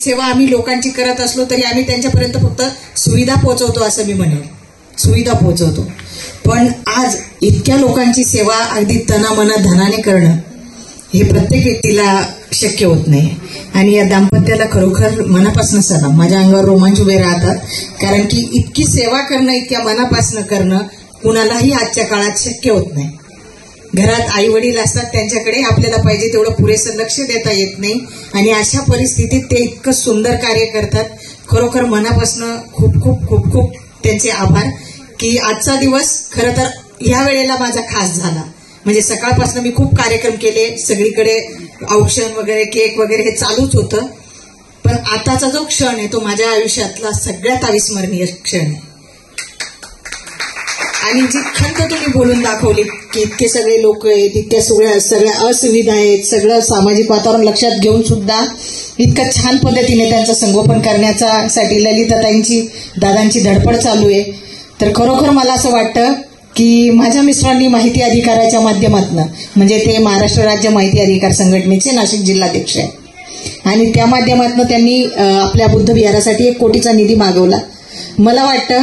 सेवा आम्ही लोकांची करत असलो तरी आम्ही त्यांच्यापर्यंत फक्त सुविधा पोहोचवतो असं मी म्हणेन, सुविधा पोहोचवतो. पण आज इतक्या लोकांची सेवा अगदी तनामना धनाने करणं हे प्रत्येक व्यक्तीला शक्य होत नाही. आणि या दाम्पत्याला खरोखर मनापासून सलाम. माझ्या अंगावर रोमांच उभे राहतात, कारण की इतकी सेवा करणं, इतक्या मनापासून करणं कुणालाही आजच्या काळात शक्य होत नाही. घरात आई वडील असतात, त्यांच्याकडे आपल्याला पाहिजे तेवढं पुरेसं लक्ष देता येत नाही. आणि अशा परिस्थितीत ते इतकं सुंदर कार्य करतात. खरोखर मनापासून खूप खूप खूप खूप त्यांचे आभार. की आजचा दिवस खरं तर या वेळेला माझा खास झाला. म्हणजे सकाळपासून मी खूप कार्यक्रम केले, सगळीकडे औक्षण वगैरे, केक वगैरे हे चालूच होतं. पण आताचा जो क्षण आहे तो माझ्या आयुष्यातला सगळ्यात अविस्मरणीय क्षण आहे. आणि जी खंत तुम्ही बोलून दाखवली की इतके सगळे लोक आहेत, इतक्या सगळ्या असुविधा आहेत, सगळं सामाजिक वातावरण लक्षात घेऊन सुद्धा इतकं छान पद्धतीने त्यांचं संगोपन करण्यासाठी ललिताताईंची, दादांची धडपड चालू आहे. तर खरोखर मला असं वाटतं की माझ्या मिस्टरांनी माहिती अधिकाराच्या माध्यमातून, म्हणजे ते महाराष्ट्र राज्य माहिती अधिकार संघटनेचे नाशिक जिल्हाध्यक्ष आहे, आणि त्या माध्यमातून त्यांनी आपल्या बुद्ध विहारासाठी 1 कोटीचा निधी मागवला. मला वाटतं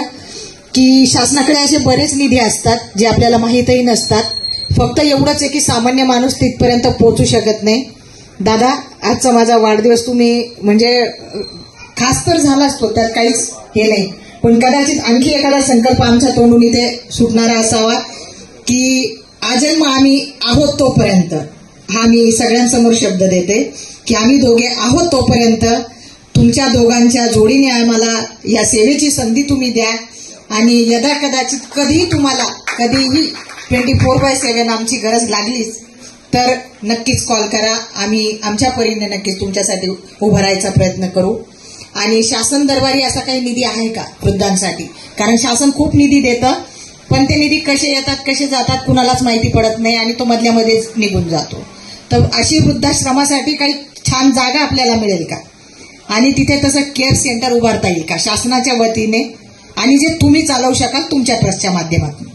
की शासनाकडे असे बरेच निधी असतात जे आपल्याला माहीतही नसतात. फक्त एवढंच आहे की सामान्य माणूस तिथपर्यंत पोहोचू शकत नाही. दादा, आजचा माझा वाढदिवस तुम्ही म्हणजे खास तर झाला असतो, त्यात काहीच हे नाही, पण कदाचित आणखी एखादा संकल्प आमच्या तोंडून इथे सुटणारा असावा की आजन्म आम्ही आहोत तोपर्यंत, हा मी सगळ्यांसमोर शब्द देते की आम्ही दोघे आहोत तोपर्यंत तुमच्या दोघांच्या जोडीने आम्हाला या सेवेची संधी तुम्ही द्या. आणि यदा कदाचित कधीही तुम्हाला कधीही 24/7 आमची गरज लागलीच तर नक्कीच कॉल करा. आम्ही आमच्या परीने नक्कीच तुमच्यासाठी उभं राहायचा प्रयत्न करू. आणि शासन दरबारी असा काही निधी आहे का वृद्धांसाठी? कारण शासन खूप निधी देतं, पण ते निधी कसे येतात कसे जातात कुणालाच माहिती पडत नाही आणि तो मधल्यामध्येच निघून जातो. तर अशी वृद्धाश्रमासाठी काही छान जागा आपल्याला मिळेल का? आणि तिथे तसं केअर सेंटर उभारता येईल का शासनाच्या वतीने, आणि जे तुम्ही चालवू शकाल तुमच्या ट्रस्टच्या माध्यमातून?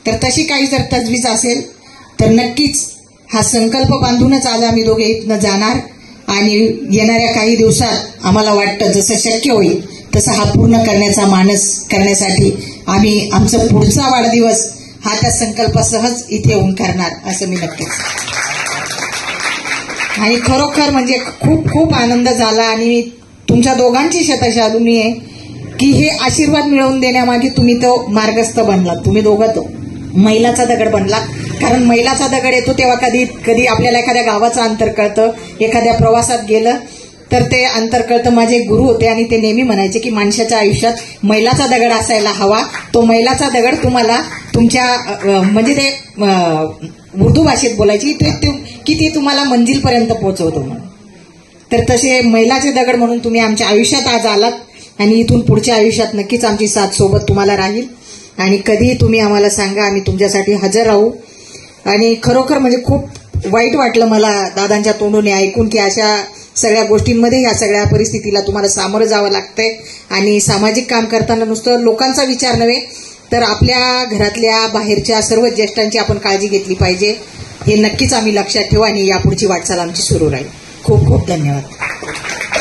तर तशी काही जर तजवीज असेल तर नक्कीच हा संकल्प बांधूनच आज आम्ही दोघे इथनं जाणार. आणि येणाऱ्या काही दिवसात आम्हाला वाटतं जसं शक्य होईल तसं हा पूर्ण करण्याचा मानस करण्यासाठी आम्ही आमचा पुढचा वाढदिवस हा त्या संकल्पासहच इथे येऊन करणार असं मी नक्कीच. आणि खरोखर म्हणजे खूप खूप आनंद झाला. आणि तुमच्या दोघांची शतशालुनी आहे की हे आशीर्वाद मिळवून देण्यामागे तुम्ही तो मार्गस्थ बनलात. तुम्ही दोघं तो मैलाचा दगड बनला. कारण मैलाचा दगड येतो तेव्हा कधी कधी आपल्याला एखाद्या गावाचं अंतर कळतं, एखाद्या प्रवासात गेलं तर ते अंतर कळतं. माझे गुरु होते आणि ते नेहमी म्हणायचे की माणसाच्या आयुष्यात मैलाचा दगड असायला हवा. तो मैलाचा दगड तुम्हाला तुमच्या म्हणजे ते उर्दू भाषेत बोलायची की ते तुम्हाला मंजिलपर्यंत पोहोचवतो म्हणून. तर तसे मैलाचे दगड म्हणून तुम्ही आमच्या आयुष्यात आज आलात. आणि इथून पुढच्या आयुष्यात नक्कीच आमची साथ सोबत तुम्हाला राहील. आणि कधीही तुम्ही आम्हाला सांगा, आम्ही तुमच्यासाठी हजर राहू. आणि खरोखर म्हणजे खूप वाईट वाटलं मला दादांच्या तोंडून ऐकून की अशा सगळ्या गोष्टींमध्ये या सगळ्या परिस्थितीला तुम्हाला सामोरं जावं लागतंय. आणि सामाजिक काम करताना नुसतं लोकांचा विचार नव्हे तर आपल्या घरातल्या बाहेरच्या सर्व ज्येष्ठांची आपण काळजी घेतली पाहिजे. हे नक्कीच आम्ही लक्षात ठेवू आणि यापुढची वाटचाल आमची सुरू राहील. खूप खूप धन्यवाद.